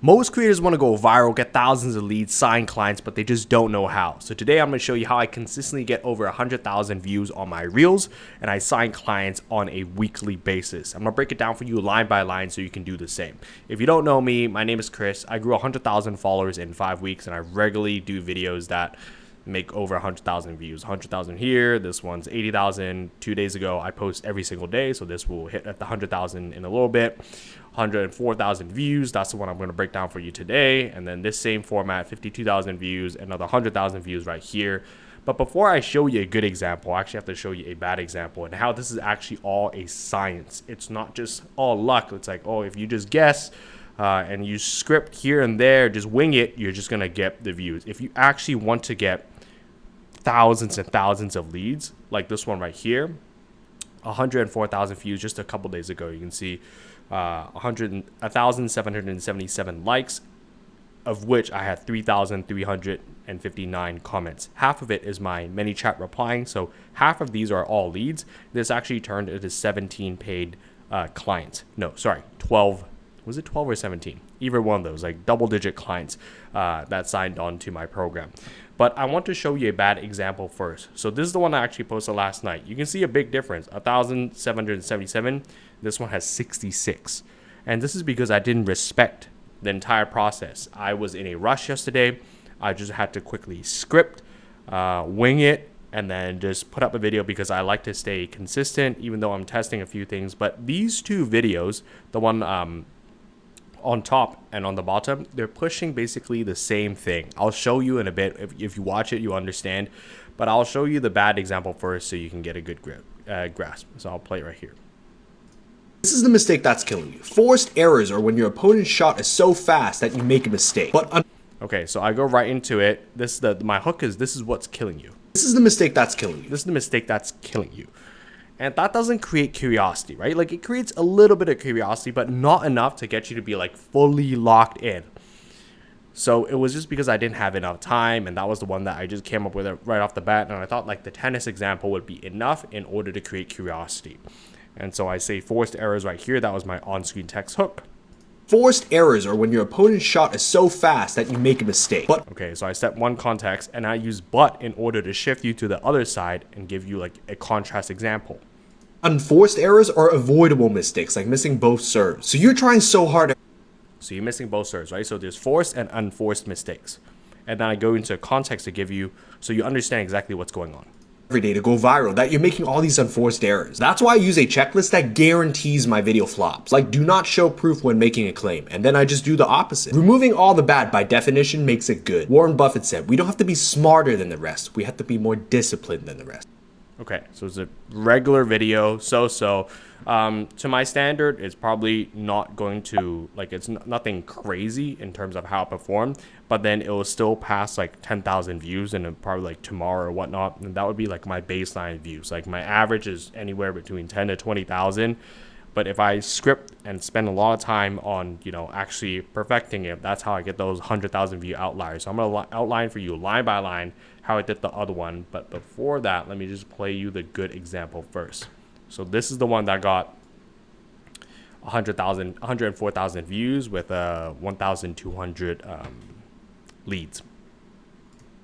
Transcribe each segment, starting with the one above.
Most creators want to go viral, get thousands of leads, sign clients, but they just don't know how. So today I'm going to show you how I consistently get over 100,000 views on my reels and I sign clients on a weekly basis. I'm going to break it down for you line by line so you can do the same. If you don't know me, my name is Chris. I grew 100,000 followers in 5 weeks and I regularly do videos that make over 100,000 views. 100,000 here, this one's 80,000. 2 days ago I post every single day, so this will hit at the 100,000 in a little bit. 104,000 views, that's the one I'm going to break down for you today. And then this same format, 52,000 views, another 100,000 views right here. But before I show you a good example, I actually have to show you a bad example and how this is actually all a science. It's not just all luck. It's like, oh, if you just guess and you script here and there, just wing it, you're just going to get the views. If you actually want to get thousands and thousands of leads, like this one right here, 104,000 views just a couple days ago. You can see 1,777 likes, of which I had 3,359 comments. Half of it is my ManyChat replying, so half of these are all leads. This actually turned into 17 paid clients. No, sorry, 12. Was it 12 or 17? Either one of those, like double-digit clients that signed on to my program. But I want to show you a bad example first. So this is the one I actually posted last night. You can see a big difference, 1,777. This one has 66. And this is because I didn't respect the entire process. I was in a rush yesterday. I just had to quickly script, wing it, and then just put up a video because I like to stay consistent, even though I'm testing a few things. But these two videos, the one on top and on the bottom, they're pushing basically the same thing. I'll show you in a bit. If you watch it, you understand. But I'll show you the bad example first so you can get a good grasp. So I'll play it right here. This is the mistake that's killing you. Forced errors are when your opponent's shot is so fast that you make a mistake. Okay, so I go right into it. My hook is, this is what's killing you. This is the mistake that's killing you. This is the mistake that's killing you. And that doesn't create curiosity, right? Like, it creates a little bit of curiosity, but not enough to get you to be like fully locked in. So it was just because I didn't have enough time, and that was the one that I just came up with right off the bat. And I thought like the tennis example would be enough in order to create curiosity. And so I say forced errors right here. That was my on-screen text hook. Forced errors are when your opponent's shot is so fast that you make a mistake. Okay, so I set one context and I use but in order to shift you to the other side and give you like a contrast example. Unforced errors are avoidable mistakes, like missing both serves. So you're trying so hard. So you're missing both serves, right? So there's forced and unforced mistakes. And then I go into context to give you, so you understand exactly what's going on. Every day to go viral, that you're making all these unforced errors. That's why I use a checklist that guarantees my video flops. Like, do not show proof when making a claim. And then I just do the opposite. Removing all the bad by definition makes it good. Warren Buffett said, we don't have to be smarter than the rest. We have to be more disciplined than the rest. Okay, so it's a regular video, to my standard, it's probably not going to, like, it's nothing crazy in terms of how it performed, but then it will still pass like 10,000 views and probably like tomorrow or whatnot, and that would be like my baseline views. Like, my average is anywhere between 10 to 20,000, but if I script and spend a lot of time on, actually perfecting it, that's how I get those 100,000 view outliers. So I'm going to outline for you line by line how I did the other one. But before that, let me just play you the good example first. So this is the one that got 104,000 views with 1,200 leads.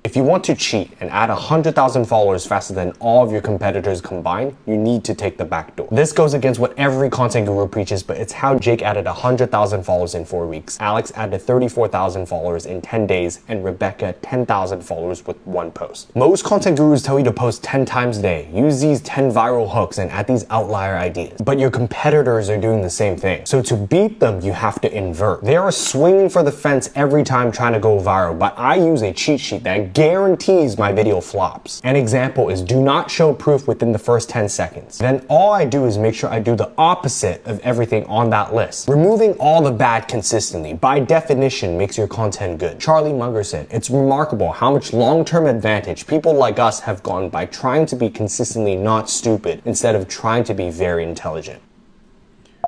If you want to cheat and add 100,000 followers faster than all of your competitors combined, you need to take the back door. This goes against what every content guru preaches, but it's how Jake added 100,000 followers in 4 weeks. Alex added 34,000 followers in 10 days, and Rebecca 10,000 followers with one post. Most content gurus tell you to post 10 times a day, use these 10 viral hooks, and add these outlier ideas. But your competitors are doing the same thing. So to beat them, you have to invert. They are swinging for the fence every time trying to go viral, but I use a cheat sheet that guarantees my video flops. An example is do not show proof within the first 10 seconds. Then all I do is make sure I do the opposite of everything on that list. Removing all the bad consistently, by definition, makes your content good. Charlie Munger said, it's remarkable how much long-term advantage people like us have gotten by trying to be consistently not stupid instead of trying to be very intelligent.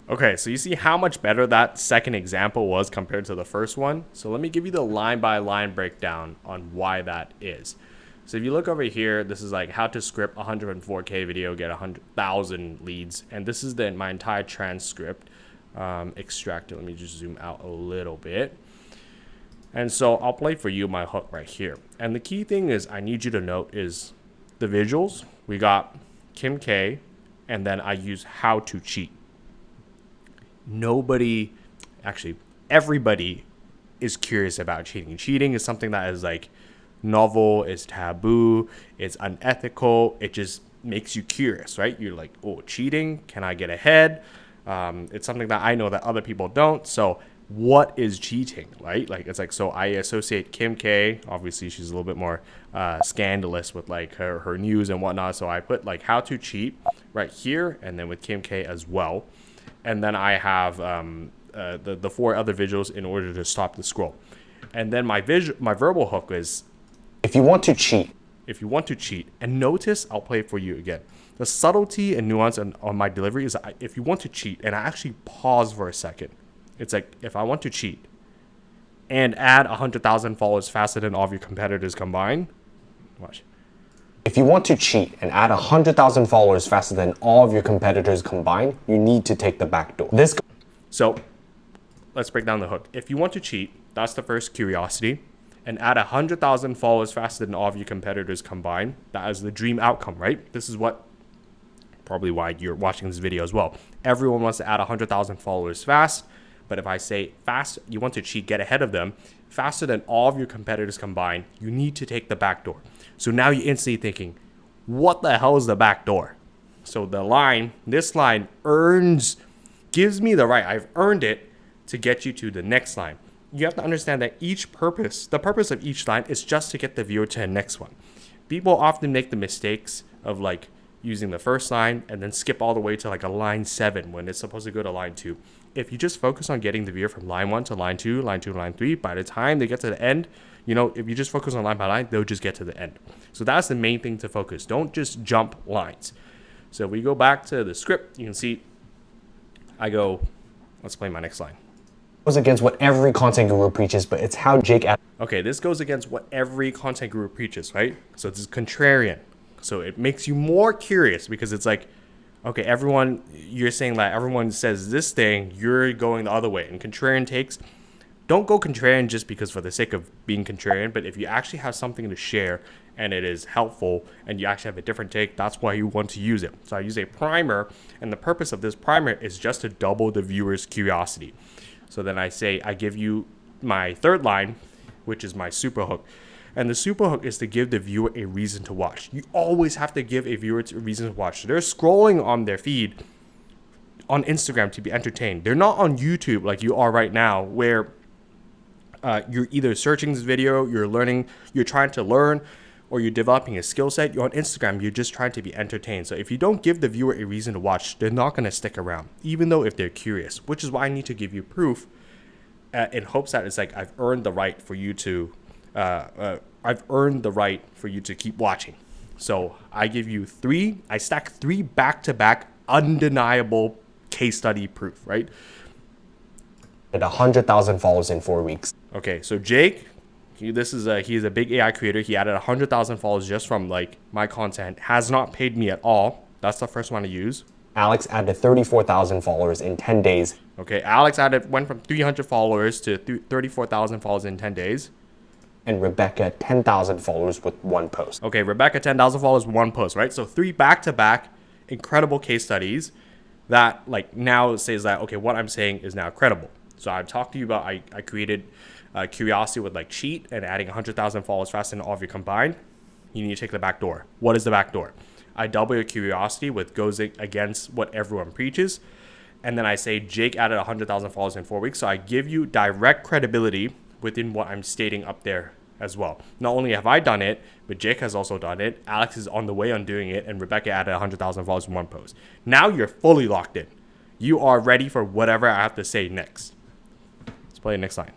Okay, so you see how much better that second example was compared to the first one? So let me give you the line-by-line breakdown on why that is. So if you look over here, this is like how to script 104K video, get 100,000 leads. And this is my entire transcript extracted. Let me just zoom out a little bit. And so I'll play for you my hook right here. And the key thing is I need you to note is the visuals. We got Kim K, and then I use how to cheat. Nobody, actually, everybody is curious about cheating. Cheating is something that is like novel, it's taboo, it's unethical. It just makes you curious, right? You're like, oh, cheating, can I get ahead? It's something that I know that other people don't. So what is cheating, right? Like, it's like, so I associate Kim K, obviously she's a little bit more scandalous with like her news and whatnot. So I put like how to cheat right here, and then with Kim K as well. And then I have the 4 other visuals in order to stop the scroll. And then my verbal hook is, If you want to cheat, and notice, I'll play it for you again. The subtlety and nuance on my delivery is if you want to cheat, and I actually pause for a second. It's like, if I want to cheat and add 100,000 followers faster than all of your competitors combined, watch. If you want to cheat and add 100,000 followers faster than all of your competitors combined, you need to take the back door. So let's break down the hook. If you want to cheat, that's the first curiosity, and add 100,000 followers faster than all of your competitors combined. That is the dream outcome, right? This is what probably why you're watching this video as well. Everyone wants to add 100,000 followers fast, but if I say fast, you want to cheat, get ahead of them faster than all of your competitors combined, you need to take the back door. So now you're instantly thinking, what the hell is the back door? So this line gives me the right, I've earned it to get you to the next line. You have to understand that the purpose of each line is just to get the viewer to the next one. People often make the mistakes of like using the first line and then skip all the way to like a line 7 when it's supposed to go to line 2. If you just focus on getting the viewer from line 1 to line 2, line 2 to line 3, by the time they get to the end, if you just focus on line by line, they'll just get to the end. So that's the main thing to focus. Don't just jump lines. So if we go back to the script, you can see let's play my next line. Goes against what every content guru preaches, but it's how Jake Okay, this goes against what every content guru preaches, right? So this is contrarian. So it makes you more curious because it's like, okay, you're saying that everyone says this thing, you're going the other way. And contrarian takes, don't go contrarian just because for the sake of being contrarian, but if you actually have something to share and it is helpful and you actually have a different take, that's why you want to use it. So I use a primer, and the purpose of this primer is just to double the viewer's curiosity. So then I give you my third line, which is my super hook. And the super hook is to give the viewer a reason to watch. You always have to give a viewer a reason to watch. They're scrolling on their feed on Instagram to be entertained. They're not on YouTube like you are right now, where you're either searching this video, you're trying to learn, or you're developing a skill set. You're on Instagram, you're just trying to be entertained. So if you don't give the viewer a reason to watch, they're not going to stick around, even though if they're curious, which is why I need to give you proof in hopes that it's like, I've earned the right for you to keep watching. So I give you I stack 3 back-to-back undeniable case study proof, right? at 100,000 followers in 4 weeks. Okay, so Jake, he's a big AI creator. He added 100,000 followers just from like my content. Has not paid me at all. That's the first one to use. Alex added 34,000 followers in 10 days. Okay, Alex went from 300 followers to 34,000 followers in 10 days. And Rebecca, 10,000 followers with 1 post. Okay, Rebecca, 10,000 followers, 1 post, right? So 3 back-to-back incredible case studies that like now says that, okay, what I'm saying is now credible. So I've talked to you about, I created curiosity with like cheat and adding 100,000 followers faster than all of you combined. You need to take the back door. What is the back door? I double your curiosity with goes against what everyone preaches. And then I say Jake added 100,000 followers in 4 weeks. So I give you direct credibility within what I'm stating up there as well. Not only have I done it, but Jake has also done it. Alex is on the way on doing it. And Rebecca added 100,000 followers in 1 post. Now you're fully locked in. You are ready for whatever I have to say next. Let's play the next line.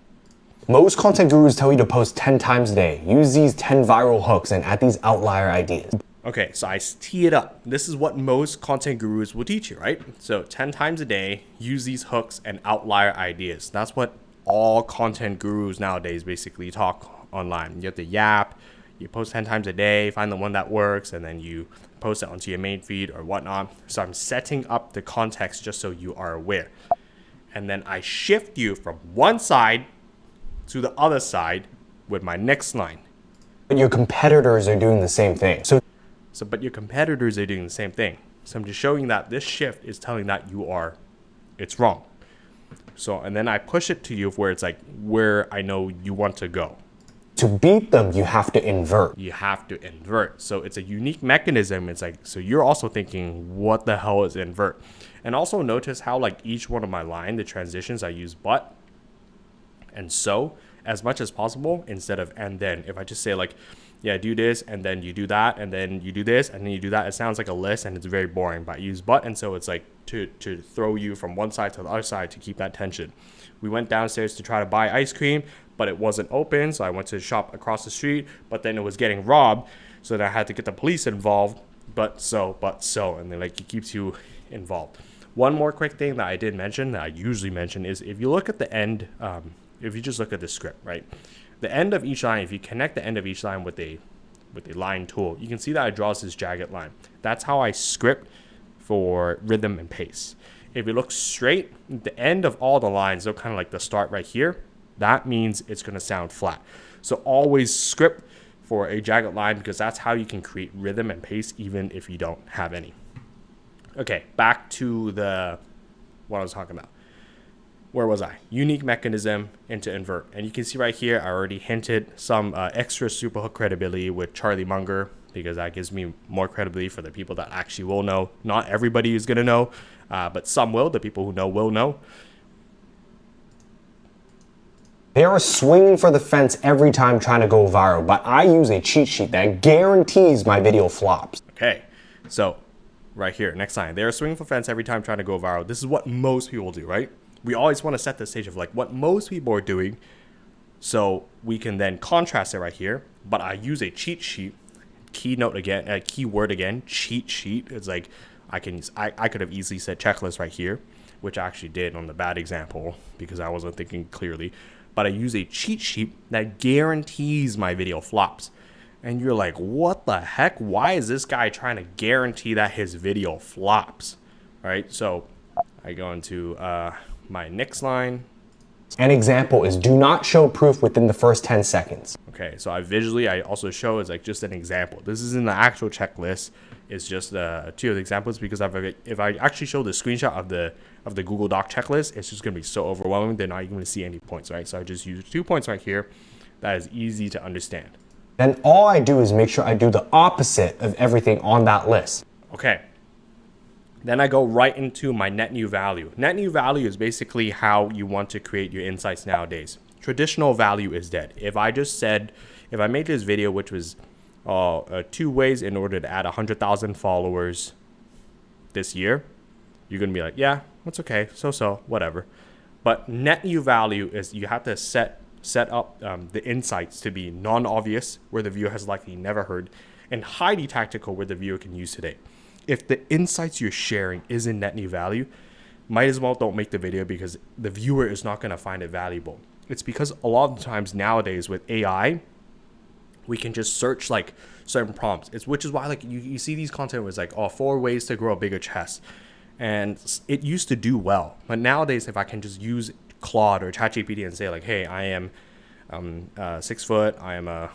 Most content gurus tell you to post 10 times a day. Use these 10 viral hooks and add these outlier ideas. Okay, so I tee it up. This is what most content gurus will teach you, right? So 10 times a day, use these hooks and outlier ideas. That's what all content gurus nowadays basically talk online. You have to yap, you post 10 times a day, find the one that works, and then you post it onto your main feed or whatnot. So I'm setting up the context just so you are aware. And then I shift you from one side to the other side with my next line. But your competitors are doing the same thing. So But your competitors are doing the same thing. So I'm just showing that this shift is telling that it's wrong. So, and then I push it to you where it's like where I know you want to go. to beat them, you have to invert. You have to invert. So it's a unique mechanism. It's like, so you're also thinking, what the hell is invert? And also notice how like each one of my line, the transitions, I use but and so as much as possible instead of and then. If I just say like, yeah, do this and then you do that and then you do this and then you do that, it sounds like a list and it's very boring. But I use but and so it's like to throw you from one side to the other side to keep that tension. We went downstairs to try to buy ice cream, but it wasn't open, so I went to the shop across the street, but then it was getting robbed, so then I had to get the police involved. But so, and then like it keeps you involved. One more quick thing that I did mention that I usually mention is if you look at the end, if you just look at the script, right, the end of each line, if you connect the end of each line with a line tool, you can see that it draws this jagged line. That's how I script for rhythm and pace. If you look straight, the end of all the lines, they're kind of like the start right here. That means it's going to sound flat. So always script for a jagged line because that's how you can create rhythm and pace even if you don't have any. Okay, back to what I was talking about. Where was I? Unique mechanism into invert. And you can see right here, I already hinted some extra Superhook credibility with Charlie Munger because that gives me more credibility for the people that actually will know. Not everybody is going to know, but some will. The people who know will know. They are swinging for the fence every time trying to go viral, but I use a cheat sheet that guarantees my video flops. Okay, so right here, next line. They are swinging for fence every time trying to go viral. This is what most people do, right? We always want to set the stage of like what most people are doing so we can then contrast it right here. But I use a cheat sheet, keyword again, cheat sheet. It's like I could have easily said checklist right here, which I actually did on the bad example because I wasn't thinking clearly. But I use a cheat sheet that guarantees my video flops. And you're like, what the heck? Why is this guy trying to guarantee that his video flops? All right, so I go into my next line. An example is do not show proof within the first 10 seconds. Okay, so I also show as like just an example. This isn't the actual checklist. It's just two of the examples because if I actually show the screenshot of the Google Doc checklist, it's just gonna be so overwhelming. They're not even gonna see any points, right? So I just use 2 points right here. That is easy to understand. Then all I do is make sure I do the opposite of everything on that list. Okay. Then I go right into my net new value. Net new value is basically how you want to create your insights nowadays. Traditional value is dead. If I made this video, which was 2 ways in order to add 100,000 followers this year, you're going to be like, yeah, that's okay. So, whatever. But net new value is you have to set up the insights to be non-obvious, where the viewer has likely never heard, and highly tactical, where the viewer can use today. If the insights you're sharing isn't net new value, might as well don't make the video because the viewer is not going to find it valuable. It's because a lot of the times nowadays with AI, we can just search like certain prompts. Which is why like you see these content where it's like, 4 ways to grow a bigger chest. And it used to do well. But nowadays, if I can just use Claude or ChatGPT and say like, hey, I am 6 foot, I am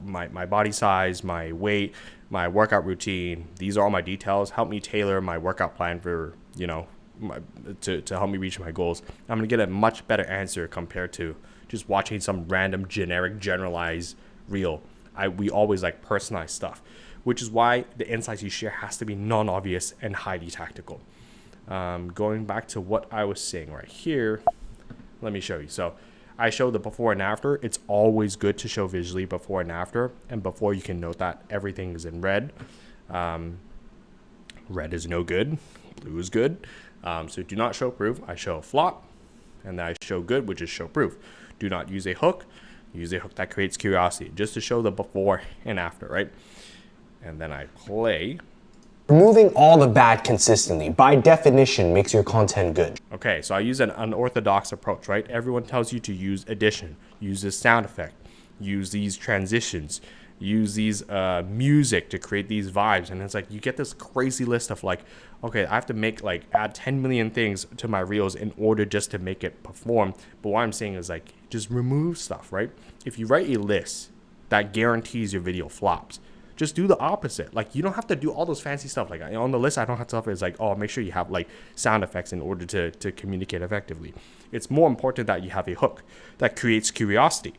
my body size, my weight, my workout routine, these are all my details, help me tailor my workout plan for, to help me reach my goals. I'm going to get a much better answer compared to just watching some random generic generalized reel. We always like personalized stuff, which is why the insights you share has to be non-obvious and highly tactical. Going back to what I was saying right here, let me show you. So I show the before and after. It's always good to show visually before and after. And before, you can note that everything is in red. Red is no good. Blue is good. So do not show proof. I show a flop. And then I show good, which is show proof. Do not use a hook. Use a hook that creates curiosity. Just to show the before and after, right? And then I play. Removing all the bad consistently, by definition, makes your content good. Okay, so I use an unorthodox approach, right? Everyone tells you to use addition, use this sound effect, use these transitions, use these music to create these vibes. And it's like you get this crazy list of like, okay, I have to add 10 million things to my reels in order just to make it perform. But what I'm saying is like, just remove stuff, right? If you write a list that guarantees your video flops, just do the opposite. Like, you don't have to do all those fancy stuff. Like on the list, I don't have stuff. It's like, oh, make sure you have like sound effects in order to communicate effectively. It's more important that you have a hook that creates curiosity.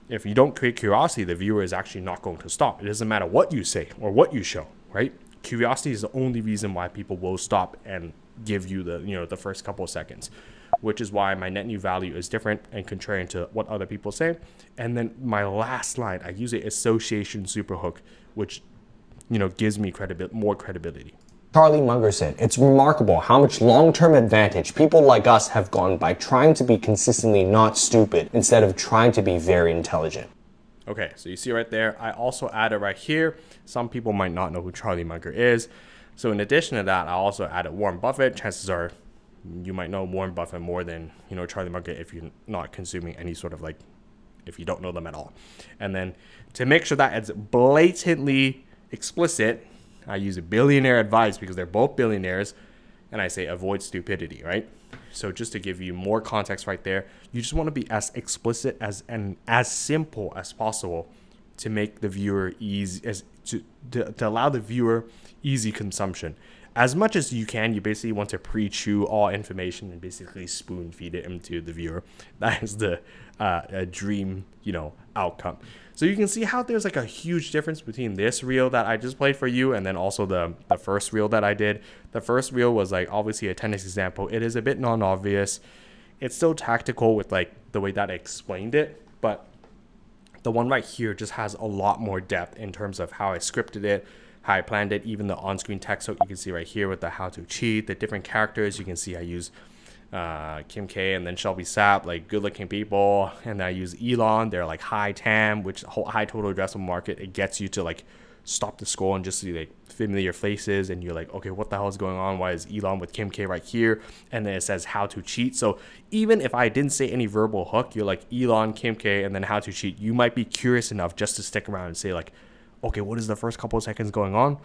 If you don't create curiosity, the viewer is actually not going to stop. It doesn't matter what you say or what you show, right? Curiosity is the only reason why people will stop and give you the first couple of seconds, which is why my net new value is different and contrarian to what other people say. And then my last line, I use an association super hook, which gives me more credibility. Charlie Munger said, "It's remarkable how much long-term advantage people like us have gotten by trying to be consistently not stupid instead of trying to be very intelligent." Okay, so you see right there, I also added right here, some people might not know who Charlie Munger is. So in addition to that, I also added Warren Buffett. Chances are you might know Warren Buffett more than Charlie Munger if you're not consuming any sort of if you don't know them at all. And then to make sure that it's blatantly explicit, I use a billionaire advice because they're both billionaires, and I say avoid stupidity, right? So just to give you more context right there, you just want to be as explicit and as simple as possible to make the viewer to allow the viewer easy consumption. As much as you can, you basically want to pre-chew all information and basically spoon feed it into the viewer. That is the dream, outcome. So you can see how there's like a huge difference between this reel that I just played for you and then also the first reel that I did. The first reel was like obviously a tennis example. It is a bit non-obvious. It's still tactical with like the way that I explained it, but the one right here just has a lot more depth in terms of how I scripted it, how I planned it, even the on-screen text hook you can see right here with the how to cheat, the different characters. You can see I use Kim K and then Shelby Sapp, like good looking people, and I use Elon. They're like high TAM, which high total addressable market. It gets you to like stop the scroll and just see like familiar faces, and you're like, okay, what the hell is going on? Why is Elon with Kim K right here? And then it says how to cheat. So even if I didn't say any verbal hook, you're like Elon, Kim K, and then how to cheat, you might be curious enough just to stick around and say like, okay, what is the first couple of seconds going on?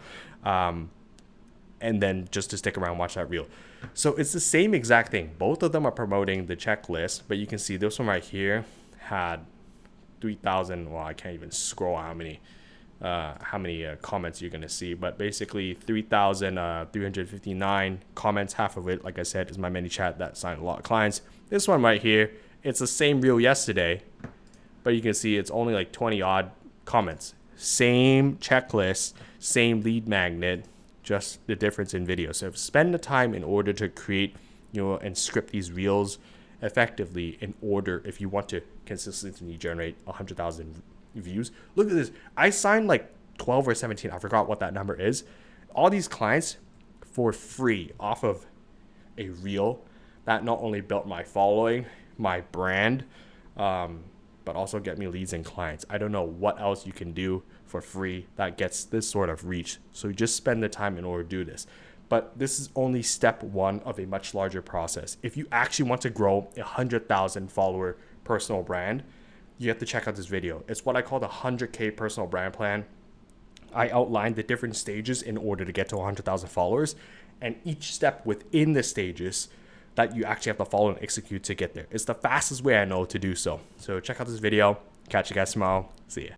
And then just to stick around, watch that reel. So it's the same exact thing. Both of them are promoting the checklist, but you can see this one right here had 3,000. Well, I can't even scroll how many comments you're gonna see, but basically 3,359 comments. Half of it, like I said, is my ManyChat that signed a lot of clients. This one right here, it's the same reel yesterday, but you can see it's only like 20 odd comments. Same checklist, same lead magnet, just the difference in video. So spend the time in order to create, and script these reels effectively in order if you want to consistently generate 100,000 views. Look at this. I signed like 12 or 17. I forgot what that number is. All these clients for free off of a reel that not only built my following, my brand, but also get me leads and clients. I don't know what else you can do for free that gets this sort of reach. So you just spend the time in order to do this. But this is only step one of a much larger process. If you actually want to grow a 100,000 follower personal brand, you have to check out this video. It's what I call the 100K personal brand plan. I outlined the different stages in order to get to 100,000 followers, and each step within the stages that you actually have to follow and execute to get there. It's the fastest way I know to do so. So check out this video. Catch you guys tomorrow. See ya.